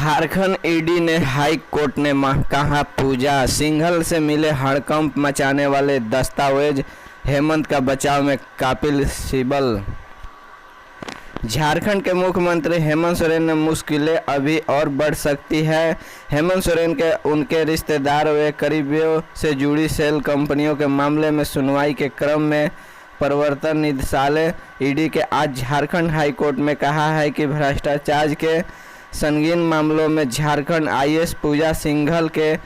Jharkhand ED ने high court ने कहा पूजा सिंघल से मिले हड़कंप मचाने वाले दस्तावेज, हेमंत का बचाव में कपिल सिब्बल। झारखंड के मुख्यमंत्री हेमंत सोरेन ने मुश्किलें अभी और बढ़ सकती है। हेमंत सोरेन के उनके रिश्तेदार व करीबियों से जुड़ी सेल कंपनियों के मामले में सुनवाई के क्रम में प्रवर्तन निदेशालय ईडी के आज झारखंड हाई कोर्ट में कहा है कि भ्रष्टाचार के संगीन मामलों में झारखंड आईएएस पूजा सिंघल के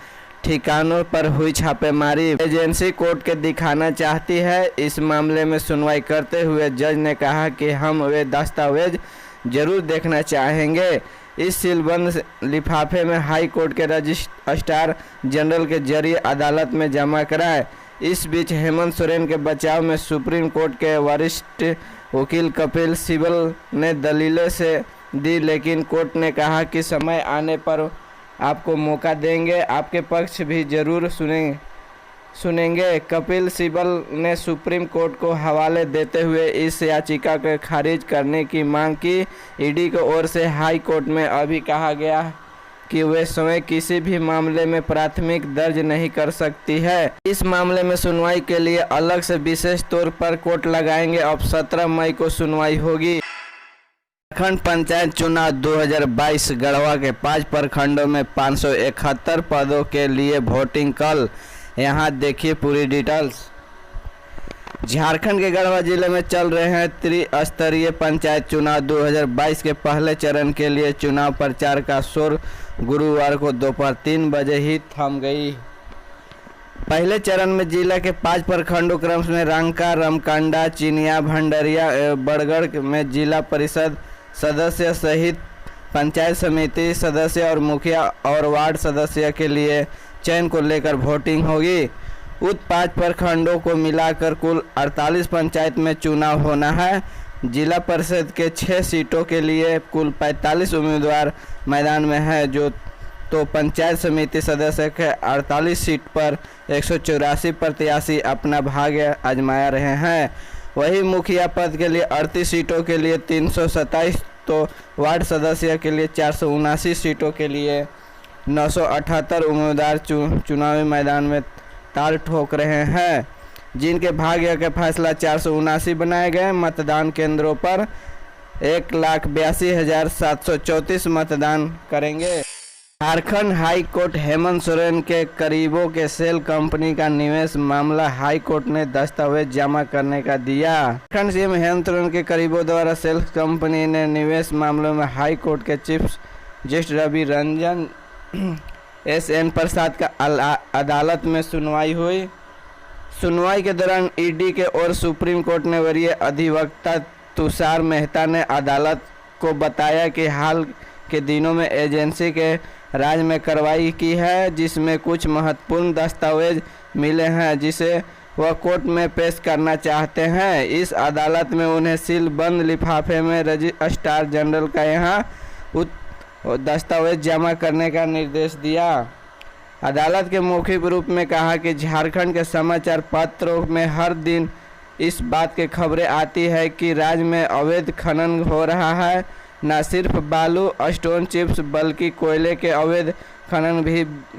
ठिकानों पर हुई छापेमारी एजेंसी कोर्ट के दिखाना चाहती है। इस मामले में सुनवाई करते हुए जज ने कहा कि हम वे दस्तावेज जरूर देखना चाहेंगे। इस सीलबंद लिफाफे में हाई कोर्ट के रजिस्ट्रार जनरल के जरिए अदालत में जमा कराए। इस बीच हेमंत सोरेन के बचाव में सुप्रीम कोर्ट के वरिष्ठ वकील कपिल सिब्बल ने दलीलें से दी, लेकिन कोर्ट ने कहा कि समय आने पर आपको मौका देंगे, आपके पक्ष भी जरूर सुनेंगे। कपिल सिब्बल ने सुप्रीम कोर्ट को हवाले देते हुए इस याचिका को खारिज करने की मांग की। ईडी की ओर से हाई कोर्ट में अभी कहा गया कि वे स्वयं किसी भी मामले में प्राथमिक दर्ज नहीं कर सकती है। इस मामले में सुनवाई के लिए अलग से विशेष तौर पर कोर्ट लगाएंगे। अब 17 मई को सुनवाई होगी। झारखंड पंचायत चुनाव 2022 गढ़वा के 5 प्रखंडों में 571 पदों के लिए वोटिंग कल। यहां देखिए पूरी डिटेल्स। झारखंड के गढ़वा जिले में चल रहे हैं त्रिस्तरीय पंचायत चुनाव 2022 के पहले चरण के लिए चुनाव प्रचार का शोर गुरुवार को दोपहर 3 बजे ही थम गई। पहले चरण में जिला के 5 प्रखंडों क्रम में रंका, रमकांडा, चिनिया, भंडरिया, बड़गढ़ में जिला परिषद सदस्य सहित पंचायत समिति सदस्य और मुखिया और वार्ड सदस्य के लिए चयन को लेकर वोटिंग होगी। उक्त 5 प्रखंडों को मिलाकर कुल 48 पंचायत में चुनाव होना है। जिला परिषद के 6 सीटों के लिए कुल 45 उम्मीदवार मैदान में हैं, जो तो पंचायत समिति सदस्य के 48 सीट पर 184 प्रत्याशी अपना भाग्य आजमाया रहे हैं। वही मुखिया पद के लिए 38 सीटों के लिए 327, तो वार्ड सदस्य के लिए 479 सीटों के लिए 978 उम्मीदवार चुनावी मैदान में ताल ठोक रहे हैं, जिनके भाग्य का फैसला 479 बनाए गए। मतदान केंद्रों पर 1,82,734 मतदान करेंगे। झारखंड हाई कोर्ट हेमंत सोरेन के करीबों के सेल कंपनी का निवेश मामला हाई कोर्ट ने दस्तावेज जमा करने का दिया। झारखंड सीएम हेमंत सोरेन के करीबों द्वारा सेल कंपनी ने निवेश मामलों में हाई कोर्ट के chief justice Ravi Ranjan S N. Prasad का अदालत में सुनवाई हुई। सुनवाई के दौरान ईडी के और सुप्रीम कोर्ट ने वरीय अधिवक्ता तुषार मेहता ने अदालत को बताया कि हाल के दिनों में एजेंसी के राज में कार्रवाई की है, जिसमें कुछ महत्वपूर्ण दस्तावेज मिले हैं, जिसे वह कोर्ट में पेश करना चाहते हैं। इस अदालत में उन्हें सीलबंद लिफाफे में रजिस्ट्रार जनरल का यहाँ दस्तावेज जमा करने का निर्देश दिया। अदालत के मौखिक रूप में कहा कि झारखंड के समाचार पत्रों में हर दिन इस बात की खबरें आती है कि राज्य में अवैध खनन हो रहा है। न सिर्फ बालू स्टोन चिप्स बल्कि कोयले के अवैध खनन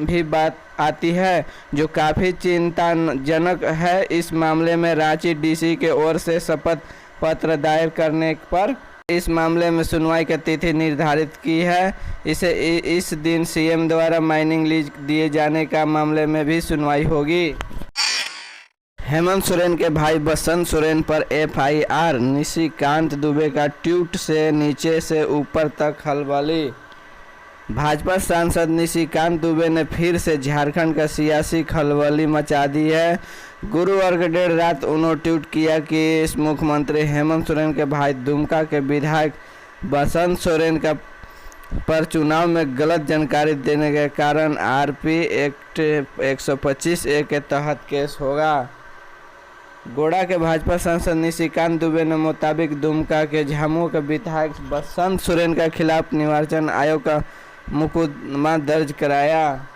भी बात आती है, जो काफ़ी चिंताजनक है। इस मामले में रांची डीसी के ओर से शपथ पत्र दायर करने पर इस मामले में सुनवाई की तिथि निर्धारित की है। इस दिन सीएम द्वारा माइनिंग लीज दिए जाने का मामले में भी सुनवाई होगी। हेमंत सोरेन के भाई बसंत सोरेन पर एफआईआर। निशिकांत दुबे का ट्वीट से नीचे से ऊपर तक खलबली। भाजपा सांसद निशिकांत दुबे ने फिर से झारखंड का सियासी खलबली मचा दी है। गुरुवार की देर रात उन्होंने ट्वीट किया कि इस मुख्यमंत्री हेमंत सोरेन के भाई दुमका के विधायक बसंत सोरेन का पर चुनाव में गलत जानकारी देने के कारण आरपी एक्ट 125A के तहत केस होगा। गोड़ा के भाजपा सांसद निशिकांत दुबे ने मुताबिक दुमका के झामुमो के विधायक बसंत सोरेन के खिलाफ निर्वाचन आयोग का मुकदमा दर्ज कराया।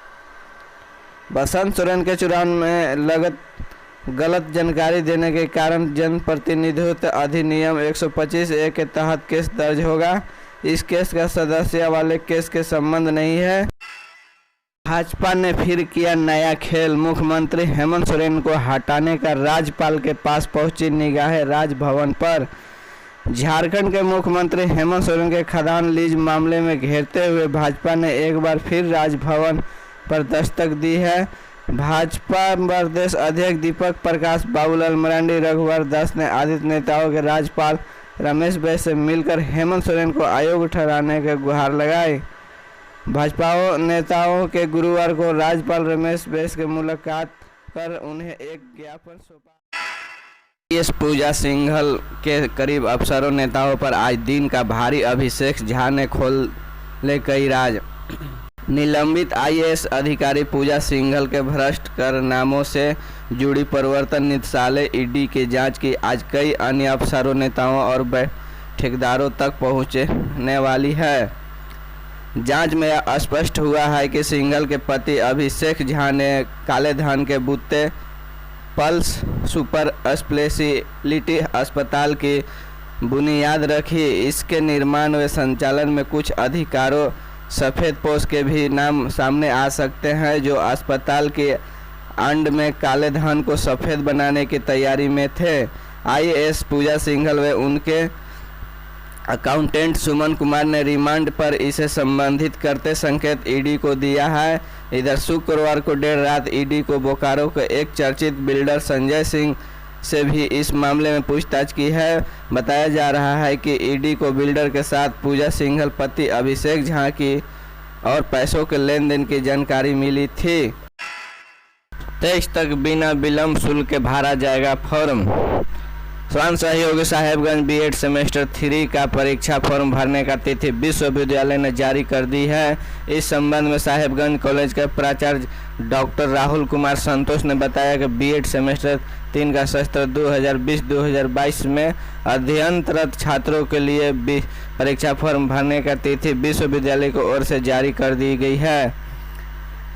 बसंत सोरेन के चुनाव में गलत जानकारी देने के कारण जनप्रतिनिधित्व अधिनियम 125A के तहत केस दर्ज होगा। इस केस का सदस्य वाले केस के संबंध नहीं है। भाजपा ने फिर किया नया खेल, मुख्यमंत्री हेमंत सोरेन को हटाने का राज्यपाल के पास पहुंची निगाहें राजभवन पर। झारखंड के मुख्यमंत्री हेमंत सोरेन के खदान लीज मामले में घेरते हुए भाजपा ने एक बार फिर राजभवन पर दस्तक दी है। भाजपा प्रदेश अध्यक्ष दीपक प्रकाश, बाबूलाल मरांडी, रघुवर दास ने आदित्य नेताओं के राज्यपाल रमेश बैस से मिलकर हेमंत सोरेन को आयोग ठहराने के गुहार लगाई। भाजपा नेताओं के गुरुवार को राज्यपाल रमेश बैस के मुलाकात कर उन्हें एक ज्ञापन सौंपा। आईएएस पूजा सिंघल के करीब अफसरों नेताओं पर आज दिन का भारी, अभिषेक झा ने खोले कई राज। निलंबित आईएएस अधिकारी पूजा सिंघल के भ्रष्ट कारनामों से जुड़ी प्रवर्तन निदेशालय ईडी की जांच की आज कई अन्य अफसरों, नेताओं और ठेकेदारों तक पहुंचने वाली है। जांच में स्पष्ट हुआ है कि सिंघल के पति अभिषेक झा ने काले धन के बूते पल्स सुपर स्पेशलिटी अस्पताल की बुनियाद रखी। इसके निर्माण व संचालन में कुछ अधिकारों सफ़ेद पोश के भी नाम सामने आ सकते हैं, जो अस्पताल के अंड में काले धन को सफ़ेद बनाने की तैयारी में थे। आईएएस पूजा सिंघल व उनके अकाउंटेंट सुमन कुमार ने रिमांड पर इसे संबंधित करते संकेत ईडी को दिया है। इधर शुक्रवार को देर रात ईडी को बोकारो के एक चर्चित बिल्डर संजय सिंह से भी इस मामले में पूछताछ की है। बताया जा रहा है कि ईडी को बिल्डर के साथ पूजा सिंघल पति अभिषेक झा की और पैसों के लेन देन की जानकारी मिली थी। 23 तक बिना विलंब शुल्क के भरा जाएगा फॉर्म। स्वान सहयोगी साहेबगंज बीएड सेमेस्टर 3 का परीक्षा फॉर्म भरने का तिथि विश्वविद्यालय ने जारी कर दी है। इस संबंध में साहेबगंज कॉलेज के प्राचार्य डॉक्टर राहुल कुमार संतोष ने बताया कि बीएड सेमेस्टर 3 का सत्र 2020-2022 में अध्ययनरत छात्रों के लिए परीक्षा फॉर्म भरने का तिथि विश्वविद्यालय की ओर से जारी कर दी गई है।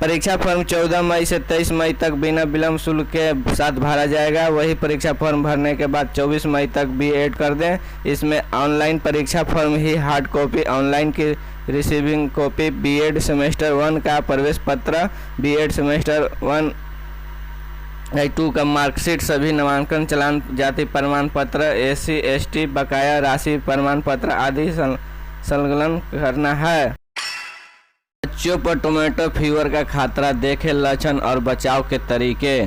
परीक्षा फॉर्म 14 मई से 23 मई तक बिना विलंब शुल्क के साथ भरा जाएगा। वही परीक्षा फॉर्म भरने के बाद 24 मई तक भी ऐड कर दें। इसमें ऑनलाइन परीक्षा फॉर्म ही हार्ड कॉपी, ऑनलाइन की रिसीविंग कॉपी, बीएड सेमेस्टर 1 का प्रवेश पत्र, बीएड सेमेस्टर 1-2 का मार्कशीट, सभी नामांकन चालान, जाति प्रमाण पत्र, एससी एसटी बकाया राशि प्रमाण पत्र आदि संलग्न करना है। बच्चों पर टोमेटो फीवर का खतरा, देखें लक्षण और बचाव के तरीके।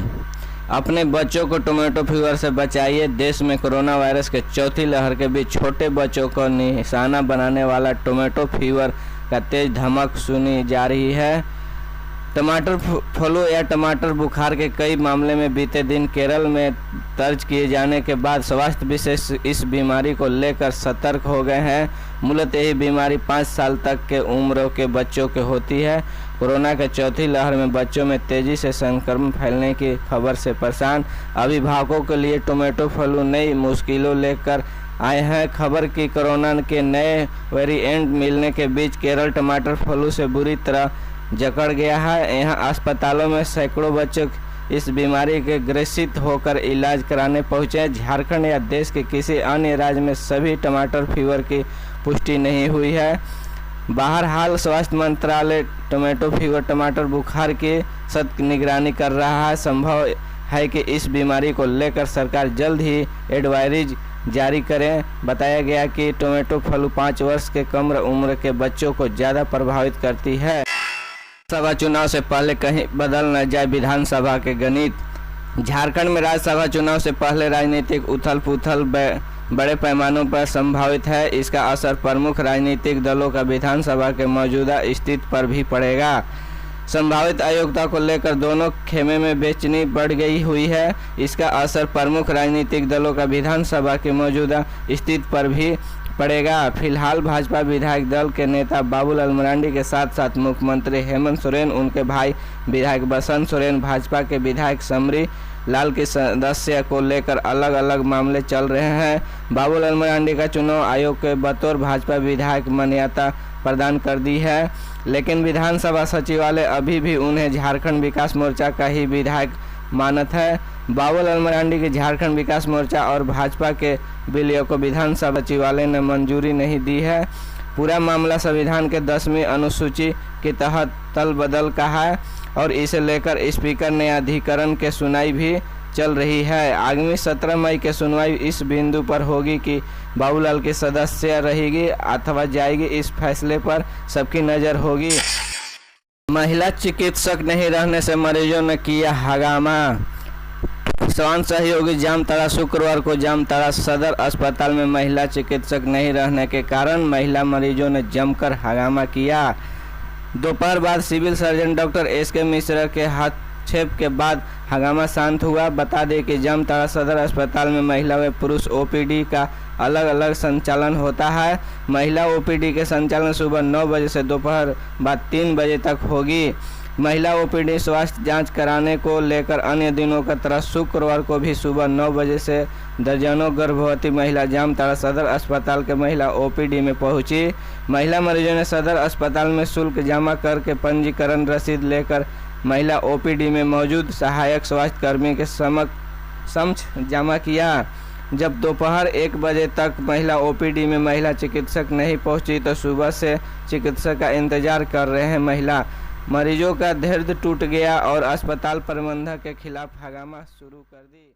अपने बच्चों को टोमेटो फीवर से बचाइए। देश में कोरोना वायरस के चौथी लहर के बीच छोटे बच्चों को निशाना बनाने वाला टोमेटो फीवर का तेज धमक सुनी जा रही है। टमाटर फ्लू या टमाटर बुखार के कई मामले में बीते दिन केरल में दर्ज किए जाने के बाद स्वास्थ्य विशेषज्ञ इस बीमारी को लेकर सतर्क हो गए हैं। मूलतः यही बीमारी 5 साल तक के उम्र के बच्चों के होती है। कोरोना के चौथी लहर में बच्चों में तेजी से संक्रमण फैलने की खबर से परेशान अभिभावकों के लिए टोमेटो फ्लू नई मुश्किलों लेकर आए हैं। खबर की कोरोना के नए वेरिएंट मिलने के बीच केरल टमाटर फ्लू से बुरी तरह जकड़ गया है। यहाँ अस्पतालों में सैकड़ों बच्चे इस बीमारी के ग्रसित होकर इलाज कराने पहुँचे। झारखंड या देश के किसी अन्य राज्य में सभी टमाटर फीवर की पुष्टि नहीं हुई है। बहरहाल स्वास्थ्य मंत्रालय टोमेटो फीवर, टमाटर बुखार की सख्त निगरानी कर रहा है। संभव है कि इस बीमारी को लेकर सरकार जल्द ही एडवाइजरी जारी करें। बताया गया कि टोमेटो फ्लू 5 वर्ष के कम उम्र के बच्चों को ज़्यादा प्रभावित करती है। सभा चुनाव से पहले कहीं बदल न जाए विधानसभा के गणित। झारखंड में राज्यसभा चुनाव से पहले राजनीतिक उथल पुथल बड़े पैमानों पर संभावित है। इसका असर प्रमुख राजनीतिक दलों का विधानसभा के मौजूदा स्थिति पर भी पड़ेगा। संभावित अयोग्यता को लेकर दोनों खेमे में बेचैनी बढ़ गई हुई है। इसका असर प्रमुख राजनीतिक दलों का विधानसभा के मौजूदा स्थिति पर भी पड़ेगा। फिलहाल भाजपा विधायक दल के नेता बाबूलाल मरांडी के साथ साथ मुख्यमंत्री हेमंत सोरेन, उनके भाई विधायक बसंत सोरेन, भाजपा के विधायक समरी लाल के सदस्य को लेकर अलग अलग मामले चल रहे हैं। बाबूलाल मरांडी का चुनाव आयोग के बतौर भाजपा विधायक मान्यता प्रदान कर दी है, लेकिन विधानसभा सचिवालय अभी भी उन्हें झारखंड विकास मोर्चा का ही विधायक मानत है। बाबूलाल मरांडी के झारखंड विकास मोर्चा और भाजपा के विलय को विधानसभा सचिवालय ने मंजूरी नहीं दी है। पूरा मामला संविधान के 10वीं अनुसूची के तहत तल बदल का है और इसे लेकर स्पीकर न्यायाधिकरण के सुनवाई भी चल रही है। आगामी 17 मई के सुनवाई इस बिंदु पर होगी कि बाबूलाल की सदस्य रहेगी अथवा जाएगी। इस फैसले पर सबकी नज़र होगी। महिला चिकित्सक नहीं रहने से मरीजों ने किया हंगामा। स्वास्थ्य सहयोगी जामताड़ा शुक्रवार को जामताड़ा सदर अस्पताल में महिला चिकित्सक नहीं रहने के कारण महिला मरीजों ने जमकर हंगामा किया। दोपहर बाद civil surgeon doctor S K. Mishra के हस्तक्षेप के बाद हंगामा शांत हुआ। बता दें कि जामताड़ा सदर अस्पताल में महिला व पुरुष ओपीडी का अलग अलग संचालन होता है। महिला ओपीडी के संचालन सुबह 9 बजे से दोपहर बाद 3 बजे तक होगी। महिला ओपीडी स्वास्थ्य जांच कराने को लेकर अन्य दिनों की तरह शुक्रवार को भी सुबह 9 बजे से दर्जनों गर्भवती महिला जामताड़ा सदर अस्पताल के महिला ओपीडी में पहुंची। महिला मरीजों ने सदर अस्पताल में शुल्क जमा करके पंजीकरण रसीद लेकर महिला ओपीडी में मौजूद सहायक स्वास्थ्य कर्मी के समक्ष जमा किया। जब दोपहर 1 बजे तक महिला ओपीडी में महिला चिकित्सक नहीं पहुंची तो सुबह से चिकित्सक का इंतजार कर रहे हैं महिला मरीजों का धैर्य टूट गया और अस्पताल प्रबंधक के खिलाफ हंगामा शुरू कर दी।